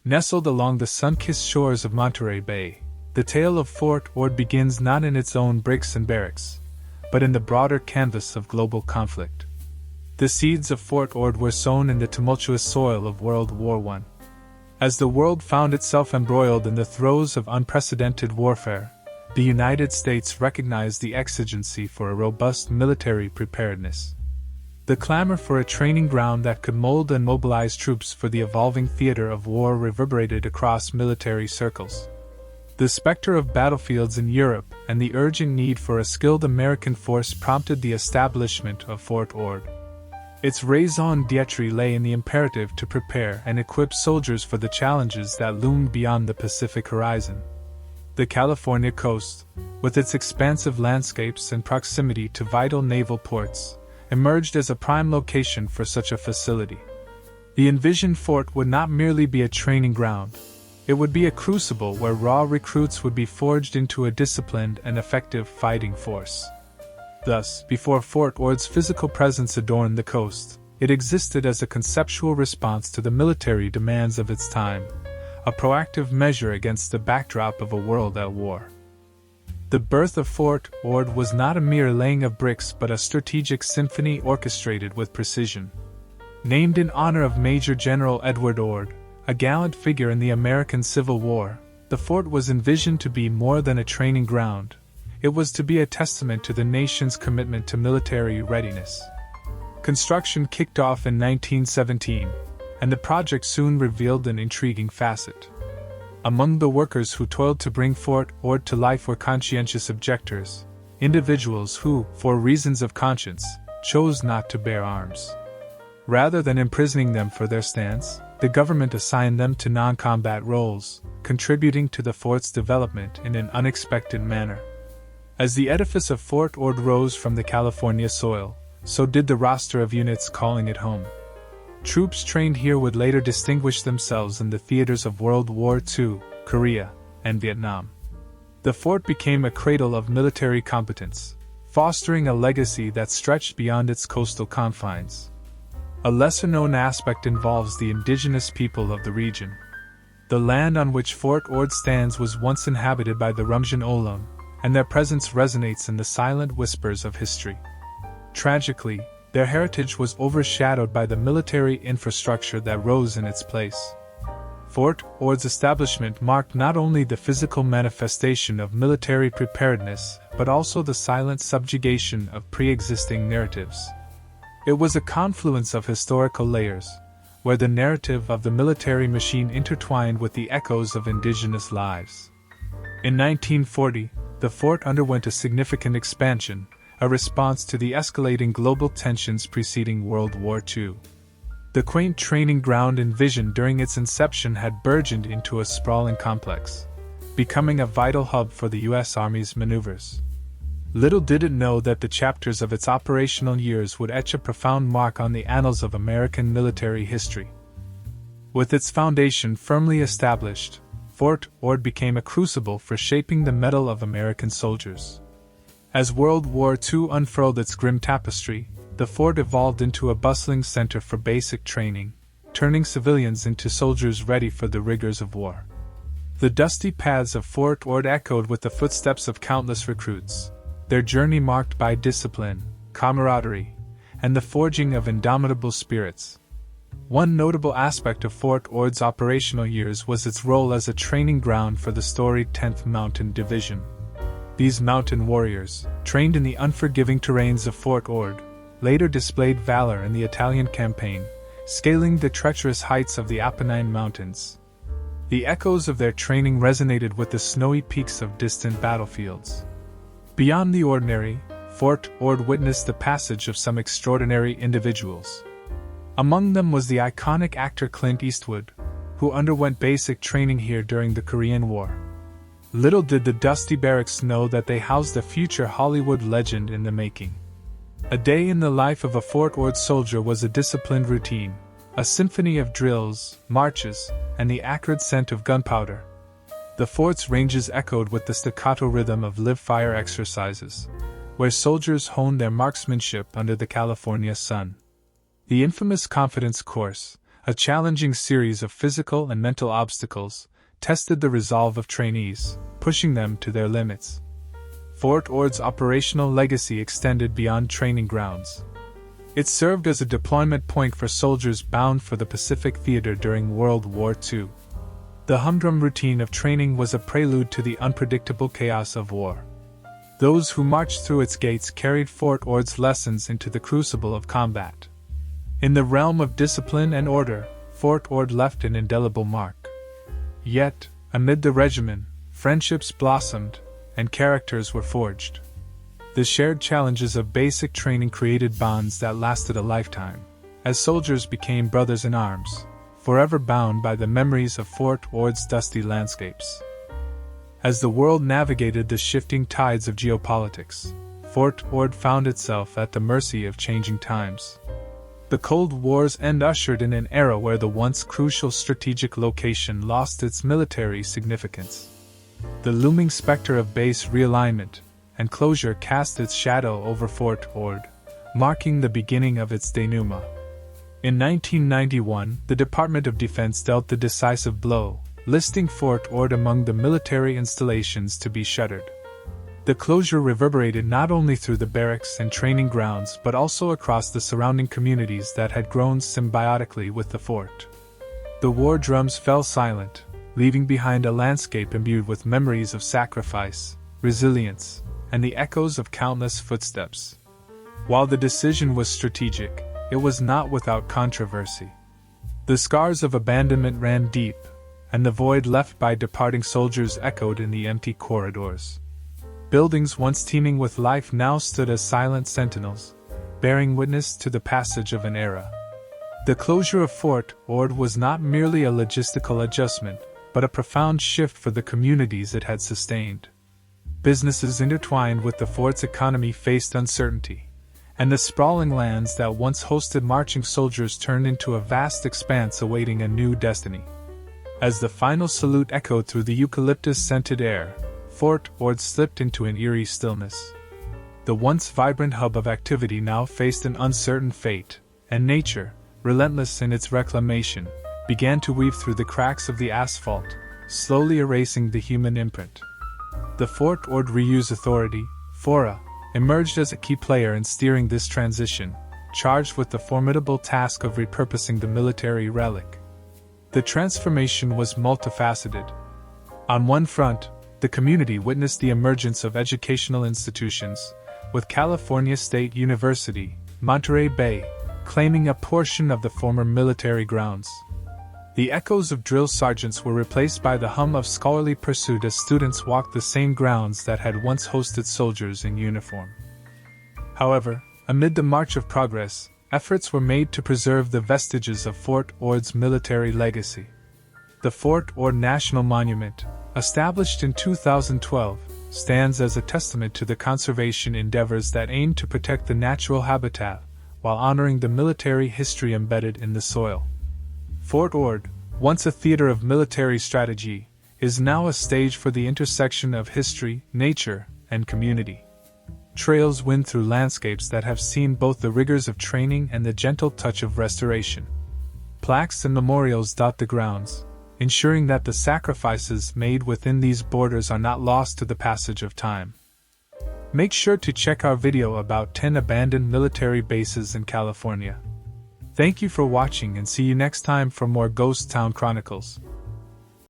Nestled along the sun-kissed shores of Monterey Bay, the tale of Fort Ord begins not in its own bricks and barracks, but in the broader canvas of global conflict. The seeds of Fort Ord were sown in the tumultuous soil of World War I. As the world found itself embroiled in the throes of unprecedented warfare, the United States recognized the exigency for a robust military preparedness. The clamor for a training ground that could mold and mobilize troops for the evolving theater of war reverberated across military circles. The specter of battlefields in Europe and the urgent need for a skilled American force prompted the establishment of Fort Ord. Its raison d'etre lay in the imperative to prepare and equip soldiers for the challenges that loomed beyond the Pacific horizon. The California coast, with its expansive landscapes and proximity to vital naval ports, emerged as a prime location for such a facility. The envisioned fort would not merely be a training ground, it would be a crucible where raw recruits would be forged into a disciplined and effective fighting force. Thus, before Fort Ord's physical presence adorned the coast, it existed as a conceptual response to the military demands of its time, a proactive measure against the backdrop of a world at war. The birth of Fort Ord was not a mere laying of bricks but a strategic symphony orchestrated with precision. Named in honor of Major General Edward Ord, a gallant figure in the American Civil War, the fort was envisioned to be more than a training ground. It was to be a testament to the nation's commitment to military readiness. Construction kicked off in 1917, and the project soon revealed an intriguing facet. Among the workers who toiled to bring Fort Ord to life were conscientious objectors, individuals who, for reasons of conscience, chose not to bear arms. Rather than imprisoning them for their stance, the government assigned them to non-combat roles, contributing to the fort's development in an unexpected manner. As the edifice of Fort Ord rose from the California soil, so did the roster of units calling it home. Troops trained here would later distinguish themselves in the theaters of World War II, Korea, and Vietnam. The fort became a cradle of military competence, fostering a legacy that stretched beyond its coastal confines. A lesser-known aspect involves the indigenous people of the region. The land on which Fort Ord stands was once inhabited by the Rumjan Olam, and their presence resonates in the silent whispers of history. Tragically, their heritage was overshadowed by the military infrastructure that rose in its place. Fort Ord's establishment marked not only the physical manifestation of military preparedness, but also the silent subjugation of pre-existing narratives. It was a confluence of historical layers, where the narrative of the military machine intertwined with the echoes of indigenous lives. In 1940, the fort underwent a significant expansion, a response to the escalating global tensions preceding World War II. The quaint training ground envisioned during its inception had burgeoned into a sprawling complex, becoming a vital hub for the U.S. Army's maneuvers. Little did it know that the chapters of its operational years would etch a profound mark on the annals of American military history. With its foundation firmly established, Fort Ord became a crucible for shaping the mettle of American soldiers. As World War II unfurled its grim tapestry, the fort evolved into a bustling center for basic training, turning civilians into soldiers ready for the rigors of war. The dusty paths of Fort Ord echoed with the footsteps of countless recruits, their journey marked by discipline, camaraderie, and the forging of indomitable spirits. One notable aspect of Fort Ord's operational years was its role as a training ground for the storied 10th Mountain Division. These mountain warriors, trained in the unforgiving terrains of Fort Ord, later displayed valor in the Italian campaign, scaling the treacherous heights of the Apennine Mountains. The echoes of their training resonated with the snowy peaks of distant battlefields. Beyond the ordinary, Fort Ord witnessed the passage of some extraordinary individuals. Among them was the iconic actor Clint Eastwood, who underwent basic training here during the Korean War. Little did the dusty barracks know that they housed a future Hollywood legend in the making. A day in the life of a Fort Ord soldier was a disciplined routine, a symphony of drills, marches, and the acrid scent of gunpowder. The fort's ranges echoed with the staccato rhythm of live-fire exercises, where soldiers honed their marksmanship under the California sun. The infamous confidence course, A challenging series of physical and mental obstacles tested the resolve of trainees, pushing them to their limits. Fort Ord's operational legacy extended beyond training grounds. It served as a deployment point for soldiers bound for the Pacific Theater during World War II. The humdrum routine of training was a prelude to the unpredictable chaos of war. Those who marched through its gates carried Fort Ord's lessons into the crucible of combat. In the realm of discipline and order, Fort Ord left an indelible mark. Yet, amid the regimen, friendships blossomed, and characters were forged. The shared challenges of basic training created bonds that lasted a lifetime, as soldiers became brothers in arms, forever bound by the memories of Fort Ord's dusty landscapes. As the world navigated the shifting tides of geopolitics, Fort Ord found itself at the mercy of changing times. The Cold War's end ushered in an era where the once crucial strategic location lost its military significance. The looming specter of base realignment and closure cast its shadow over Fort Ord, marking the beginning of its denouement. In 1991, the Department of Defense dealt the decisive blow, listing Fort Ord among the military installations to be shuttered. The closure reverberated not only through the barracks and training grounds but also across the surrounding communities that had grown symbiotically with the fort. The war drums fell silent, leaving behind a landscape imbued with memories of sacrifice, resilience, and the echoes of countless footsteps. While the decision was strategic, it was not without controversy. The scars of abandonment ran deep, and the void left by departing soldiers echoed in the empty corridors. Buildings once teeming with life now stood as silent sentinels, bearing witness to the passage of an era. The closure of Fort Ord was not merely a logistical adjustment, but a profound shift for the communities it had sustained. Businesses intertwined with the fort's economy faced uncertainty, and the sprawling lands that once hosted marching soldiers turned into a vast expanse awaiting a new destiny. As the final salute echoed through the eucalyptus-scented air, Fort Ord slipped into an eerie stillness. The once vibrant hub of activity now faced an uncertain fate, and nature, relentless in its reclamation, began to weave through the cracks of the asphalt, slowly erasing the human imprint. The Fort Ord Reuse Authority, FORA, emerged as a key player in steering this transition, charged with the formidable task of repurposing the military relic. The transformation was multifaceted. On one front, the community witnessed the emergence of educational institutions, with California State University, Monterey Bay, claiming a portion of the former military grounds. The echoes of drill sergeants were replaced by the hum of scholarly pursuit as students walked the same grounds that had once hosted soldiers in uniform. However, amid the march of progress, efforts were made to preserve the vestiges of Fort Ord's military legacy. The Fort Ord National Monument, established in 2012, stands as a testament to the conservation endeavors that aim to protect the natural habitat while honoring the military history embedded in the soil. Fort Ord, once a theater of military strategy, is now a stage for the intersection of history, nature, and community. Trails wind through landscapes that have seen both the rigors of training and the gentle touch of restoration. Plaques and memorials dot the grounds, ensuring that the sacrifices made within these borders are not lost to the passage of time. Make sure to check our video about 10 abandoned military bases in California. Thank you for watching and see you next time for more Ghost Town Chronicles.